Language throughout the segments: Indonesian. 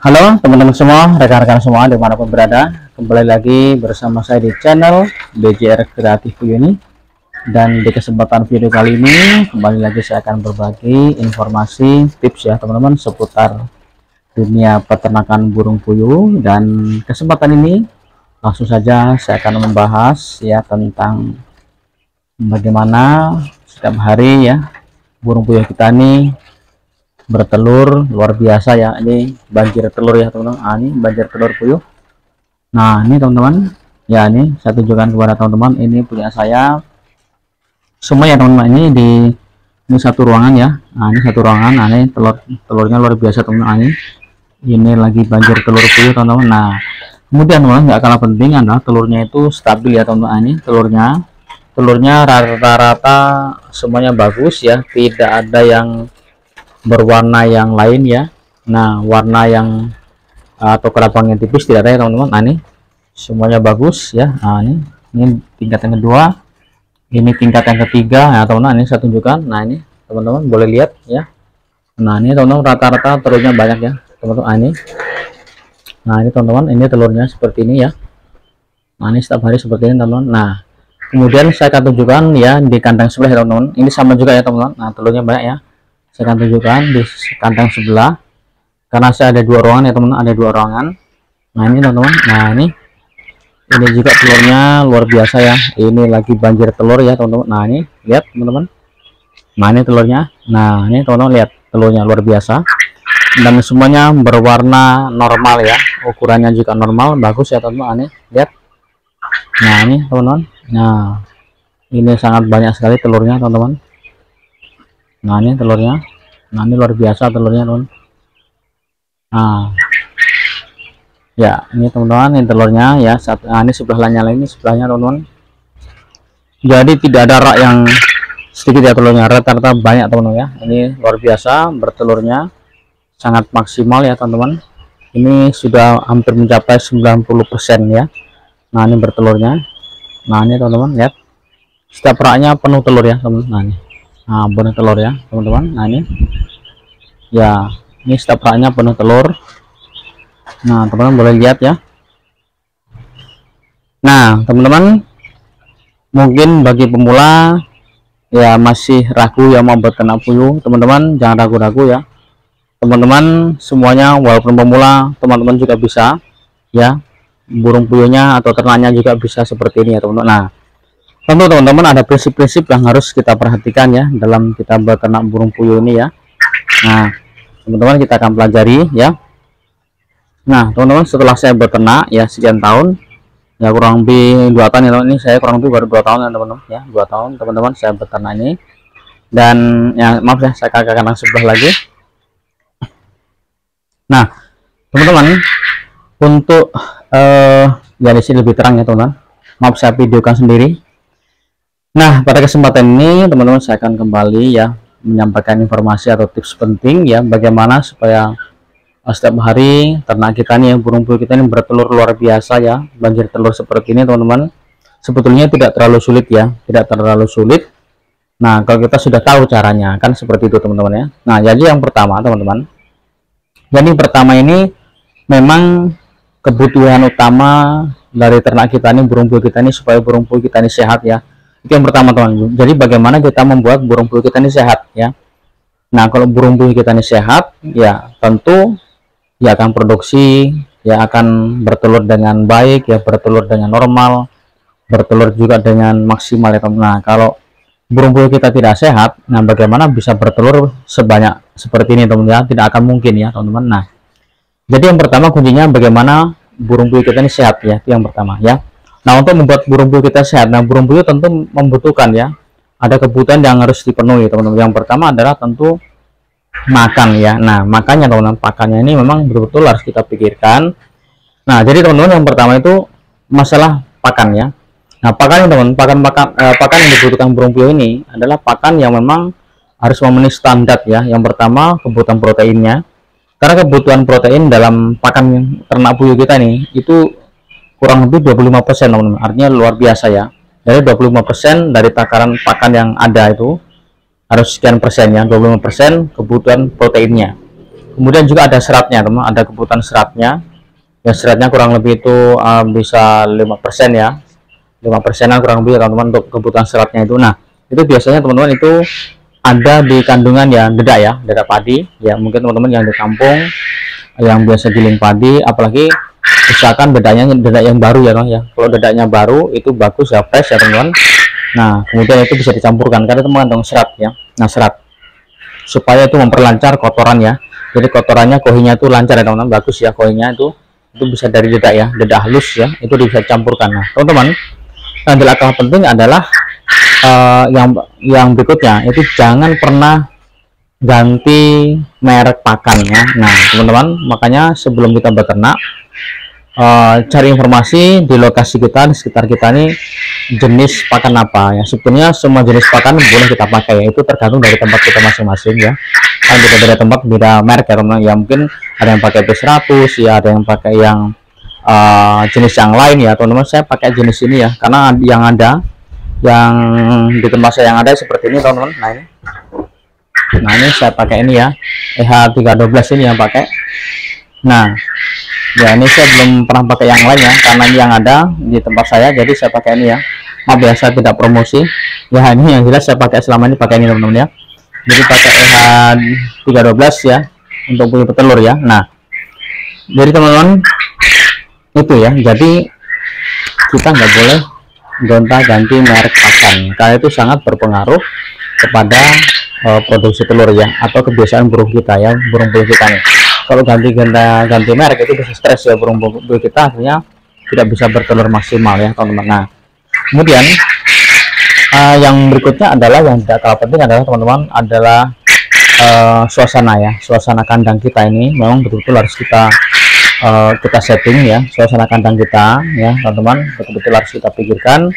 Halo teman-teman semua, rekan-rekan semua dimanapun berada, kembali lagi bersama saya di channel BJR Kreatif Puyuh. Dan di kesempatan video kali ini kembali lagi saya akan berbagi informasi tips ya teman-teman seputar dunia peternakan burung puyuh. Dan kesempatan ini langsung saja saya akan membahas ya tentang bagaimana setiap hari ya burung puyuh kita nih bertelur luar biasa ya. Ini banjir telur ya teman-teman. Ini banjir telur puyuh. Nah ini teman-teman ya, ini saya tunjukkan kepada teman-teman, ini punya saya semua ya teman-teman. Ini satu ruangan ya. Ini satu ruangan. Ini telurnya luar biasa teman-teman. Ini lagi banjir telur puyuh teman-teman. Nah kemudian teman-teman, nggak kalah penting adalah telurnya itu stabil ya teman-teman. Ini telurnya rata-rata semuanya bagus ya, tidak ada yang berwarna yang lain ya. Nah warna yang atau kerabang yang tipis tidak ada ya teman-teman. Ini semuanya bagus ya. Ini tingkat yang kedua, ini tingkat yang ketiga ya teman-teman. Ini saya tunjukkan. Nah ini teman-teman boleh lihat ya. Nah ini teman-teman rata-rata telurnya banyak ya teman-teman. Nah ini teman-teman, ini telurnya seperti ini ya. Nah ini setiap hari seperti ini teman-teman. Nah kemudian saya akan tunjukkan ya di kandang sebelah ya teman-teman. Ini sama juga ya teman-teman. Nah telurnya banyak ya. Saya akan tunjukkan di kandang sebelah, karena saya ada dua ruangan ya teman-teman, ada dua ruangan. Nah ini teman-teman, nah ini juga telurnya luar biasa ya. Ini lagi banjir telur ya teman-teman. Nah ini lihat teman-teman, nah ini telurnya. Nah ini teman-teman lihat telurnya luar biasa, dan semuanya berwarna normal ya, ukurannya juga normal, bagus ya teman-teman. Ini lihat, nah ini teman-teman, nah ini sangat banyak sekali telurnya teman-teman. Nah ini telurnya, nah ini luar biasa telurnya teman. Nah ya ini teman-teman, ini telurnya ya. Ini sebelahnya lagi, ini sebelahnya teman-teman. Jadi tidak ada rak yang sedikit ya telurnya, rata-rata banyak teman-teman ya. Ini luar biasa bertelurnya, sangat maksimal ya teman-teman. Ini sudah hampir mencapai 90% ya. Nah ini bertelurnya. Nah ini teman-teman lihat, setiap raknya penuh telur ya teman-teman. Nah ini, nah penuh telur ya teman-teman. Nah ini ya, ini setiap raknya penuh telur. Nah teman-teman boleh lihat ya. Nah teman-teman, mungkin bagi pemula ya masih ragu ya mau beternak puyuh, teman-teman jangan ragu-ragu ya teman-teman. Semuanya walaupun pemula, teman-teman juga bisa ya, burung puyuhnya atau ternaknya juga bisa seperti ini ya teman-teman. Nah tentu teman-teman ada prinsip-prinsip yang harus kita perhatikan ya dalam kita beternak burung puyuh ini ya. Nah teman-teman kita akan pelajari ya. Nah teman-teman, setelah saya beternak ya sekian tahun ya, kurang lebih 2 tahun ya teman. Ini saya kurang lebih baru 2 tahun ya teman-teman ya, 2 tahun teman-teman saya beternak ini. Dan ya maaf ya, saya kakak kandang sebelah lagi. Nah teman-teman, untuk ya di sini lebih terang ya teman-teman, maaf saya videokan sendiri. Nah pada kesempatan ini teman-teman, saya akan kembali ya menyampaikan informasi atau tips penting ya, bagaimana supaya setiap hari ternak kita nih, burung puyuh kita ini bertelur luar biasa ya, banjir telur seperti ini teman-teman. Sebetulnya tidak terlalu sulit ya, tidak terlalu sulit. Nah kalau kita sudah tahu caranya kan seperti itu teman-teman ya. Nah jadi yang pertama teman-teman, jadi pertama ini memang kebutuhan utama dari ternak kita nih, burung puyuh kita ini, supaya burung puyuh kita ini sehat ya. Itu yang pertama teman-teman. Jadi bagaimana kita membuat burung puyuh kita ini sehat ya. Nah kalau burung puyuh kita ini sehat ya, tentu ya akan produksi ya, akan bertelur dengan baik ya, bertelur dengan normal, bertelur juga dengan maksimal ya teman. Nah kalau burung puyuh kita tidak sehat, nah bagaimana bisa bertelur sebanyak seperti ini teman ya, tidak akan mungkin ya teman-teman. Nah jadi yang pertama kuncinya bagaimana burung puyuh kita ini sehat ya, itu yang pertama ya. Nah untuk membuat burung puyuh kita sehat, nah burung puyuh tentu membutuhkan ya, ada kebutuhan yang harus dipenuhi teman-teman. Yang pertama adalah tentu makan ya. Nah makanya teman-teman, pakannya ini memang betul-betul harus kita pikirkan. Nah jadi teman-teman, yang pertama itu masalah pakan ya. Nah pakan teman, pakan yang dibutuhkan burung puyuh ini adalah pakan yang memang harus memenuhi standar ya. Yang pertama kebutuhan proteinnya, karena kebutuhan protein dalam pakan ternak puyuh kita nih itu kurang lebih 25% teman-teman. Artinya luar biasa ya. Dari 25% dari takaran pakan yang ada itu harus sekian persen ya, 25% kebutuhan proteinnya. Kemudian juga ada seratnya teman, ada kebutuhan seratnya ya, seratnya kurang lebih itu bisa 5% ya, 5%an kurang lebih ya teman-teman untuk kebutuhan seratnya itu. Nah itu biasanya teman-teman itu ada di kandungan ya dedak ya, dedak padi ya. Mungkin teman-teman yang di kampung yang biasa giling padi, apalagi misalkan dedaknya dedak yang baru ya teman ya, kalau dedaknya baru itu bagus ya, fresh ya teman-teman. Nah kemudian itu bisa dicampurkan karena itu mengandung serat ya. Nah serat supaya itu memperlancar kotoran ya, jadi kotorannya kohinya itu lancar ya teman-teman, bagus ya kohinya itu bisa dari dedak ya, dedak halus ya, itu bisa campurkan. Nah teman-teman, yang langkah penting adalah yang berikutnya itu jangan pernah ganti merek pakannya. Nah teman-teman, makanya sebelum kita beternak cari informasi di lokasi kita, di sekitar kita ini jenis pakan apa ya. Sebetulnya semua jenis pakan boleh kita pakai ya, itu tergantung dari tempat kita masing-masing ya, kan beda-beda tempat, beda merek ya teman-teman ya. Mungkin ada yang pakai P100 ya, ada yang pakai yang jenis yang lain ya teman-teman. Saya pakai jenis ini ya, karena yang ada yang di tempat saya yang ada seperti ini teman-teman. Nah ini saya pakai ini ya, EH312 ini yang pakai. Nah ya ini saya belum pernah pakai yang lain ya, karena ini yang ada di tempat saya, jadi saya pakai ini ya. Maaf ya, saya tidak promosi ya, ini yang jelas saya pakai selama ini, pakai ini teman-teman ya. Jadi pakai EH312 ya untuk puyuh petelur ya. Nah jadi teman-teman itu ya, jadi kita nggak boleh gonta-ganti merek pakan karena itu sangat berpengaruh kepada produksi telur ya, atau kebiasaan burung kita ya, burung puyuh kita nih. Kalau ganti merek itu bisa stres ya, burung puyuh kita artinya tidak bisa bertelur maksimal ya teman-teman. Nah kemudian yang berikutnya adalah yang tidak kalah penting adalah teman-teman adalah suasana ya, suasana kandang kita ini memang betul-betul harus kita setting ya, suasana kandang kita ya teman-teman, betul-betul harus kita pikirkan.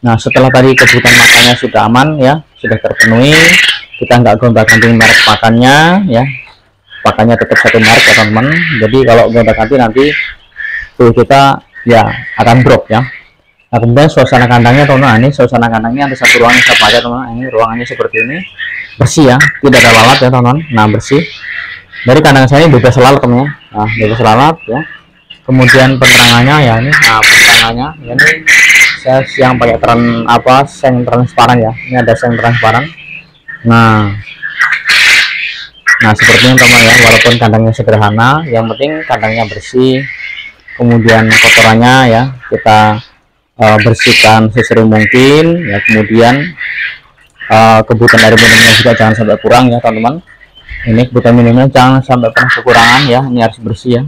Nah setelah tadi kebutuhan makannya sudah aman ya, sudah terpenuhi, kita nggak gonta-ganti merek pakannya ya, pakannya tetap satu merek ya teman-teman. Jadi kalau gonta-ganti nanti tuh kita ya akan drop ya. Nah kemudian suasana kandangnya teman-teman, ini suasana kandangnya ada satu ruangan saya pakai teman-teman. Ini ruangannya seperti ini, bersih ya, tidak ada lalat ya teman-teman. Nah bersih. Dari kandang saya ini bebas lalat teman-teman. Nah bebas lalat ya. Kemudian penerangannya ya ini, nah penerangannya ya, ini saya siang pakai seng transparan ya. Ini ada seng transparan. Nah seperti ini teman ya, walaupun kandangnya sederhana, yang penting kandangnya bersih. Kemudian kotorannya ya kita bersihkan sesering mungkin ya. Kemudian kebutuhan air minumnya juga jangan sampai kurang ya teman-teman. Ini kebutuhan minumnya jangan sampai pernah kekurangan ya, ini harus bersih ya.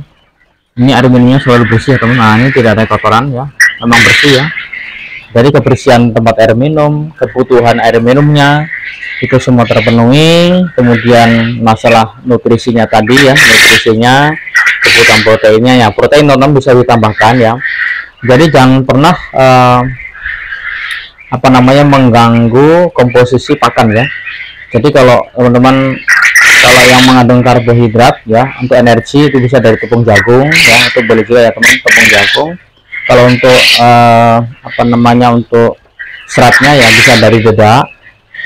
Ini air minumnya selalu bersih ya teman. Nah ini tidak ada kotoran ya, memang bersih ya. Dari kebersihan tempat air minum, kebutuhan air minumnya itu semua terpenuhi. Kemudian masalah nutrisinya tadi ya, nutrisinya, kebutuhan proteinnya ya, protein teman-teman bisa ditambahkan ya. Jadi jangan pernah mengganggu komposisi pakan ya. Jadi kalau teman-teman, kalau yang mengandung karbohidrat ya untuk energi itu bisa dari tepung jagung ya, itu boleh juga ya teman, tepung jagung. Kalau untuk untuk seratnya ya bisa dari dedak.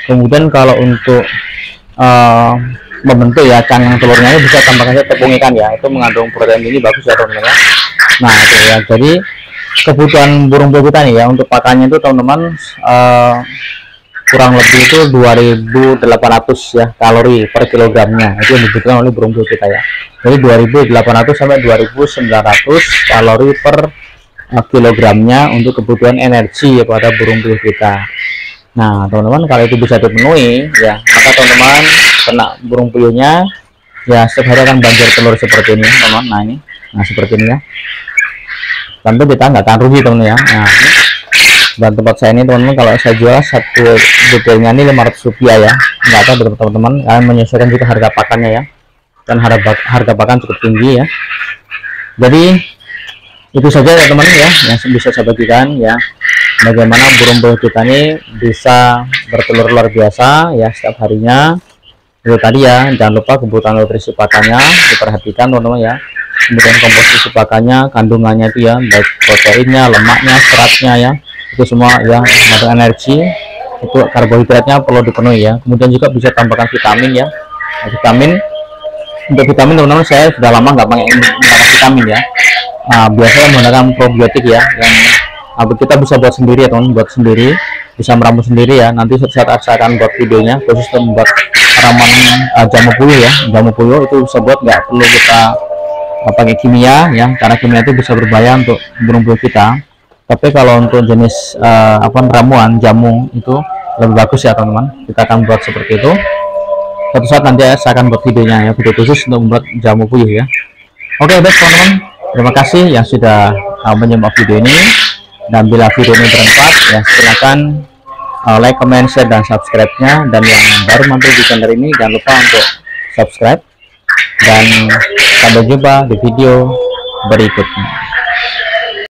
Kemudian kalau untuk membentuk ya cangkang telurnya ini bisa tambahkan tepung ikan ya, itu mengandung protein ini, bagus ya teman-teman ya. Nah itu ya, jadi kebutuhan burung puyuh kita nih ya untuk pakannya itu teman-teman kurang lebih itu 2.800 ya kalori per kilogramnya, itu yang dibutuhkan oleh burung puyuh kita ya. Jadi 2.800 sampai 2.900 kalori per kilogramnya untuk kebutuhan energi pada burung puyuh kita. Nah teman-teman, kalau itu bisa dipenuhi ya, maka teman-teman kena burung puyuhnya ya setiap hari akan banjir telur seperti ini teman-teman. Nah ini, nah seperti ini ya, tentu kita nggak akan rugi teman-teman ya. Nah ini, dan tempat saya ini teman-teman, kalau saya jual satu detailnya ini 500 rupiah ya, nggak tahu teman-teman, kalian menyesuaikan juga harga pakannya ya, dan harga pakan cukup tinggi ya. Jadi itu saja ya teman ya yang bisa saya bagikan ya, bagaimana burung puyuh kita ini bisa bertelur luar biasa ya setiap harinya. Itu tadi ya, jangan lupa kebutuhan nutrisi pakannya diperhatikan teman-teman ya. Kemudian komposisi pakannya, kandungannya itu ya, baik proteinnya, lemaknya, seratnya ya, itu semua ya, mengandung energi, itu karbohidratnya perlu dipenuhi ya. Kemudian juga bisa tambahkan vitamin ya, vitamin Untuk vitamin teman-teman, saya sudah lama nggak pakai menggunakan vitamin ya. Biasanya menggunakan probiotik ya, yang kita bisa buat sendiri ya teman, buat sendiri, bisa meramu sendiri ya. Nanti saat saya akan buat videonya khusus membuat ramuan jamu puyuh ya. Jamu puyuh itu bisa buat, nggak perlu kita pakai kimia ya, karena kimia itu bisa berbahaya untuk burung puyuh kita. Tapi kalau untuk jenis ramuan jamu itu lebih bagus ya teman-teman. Kita akan buat seperti itu. Suatu saat nanti saya akan buat videonya ya, video khusus untuk membuat jamu puyuh ya. Oke baik teman-teman, terima kasih yang sudah menyimak video ini. Dan bila video ini bermanfaat ya, silakan like, comment, share, dan subscribe-nya. Dan yang baru mampir di channel ini jangan lupa untuk subscribe. Dan sampai jumpa di video berikutnya.